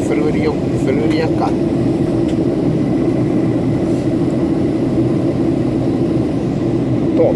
Februari acá. Top.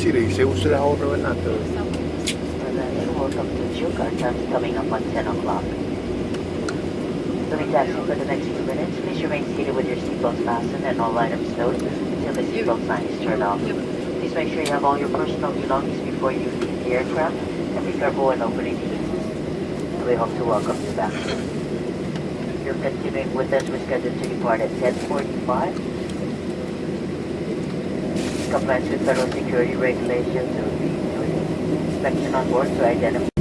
확실히 세우스라 오르면 안 돼. Welcome to Chuka. Time's coming up on 10 o'clock. Moving taxi for the next few minutes. Please remain seated with your seatbelts fastened and all items stowed until the seatbelt sign is turned off. Please make sure you have all your personal belongings before you leave the aircraft and be careful when opening it. We hope to welcome you back. You're continuing with us. We're scheduled to depart at 10:45. Compliance with federal security regulations. There will be inspection on board to identify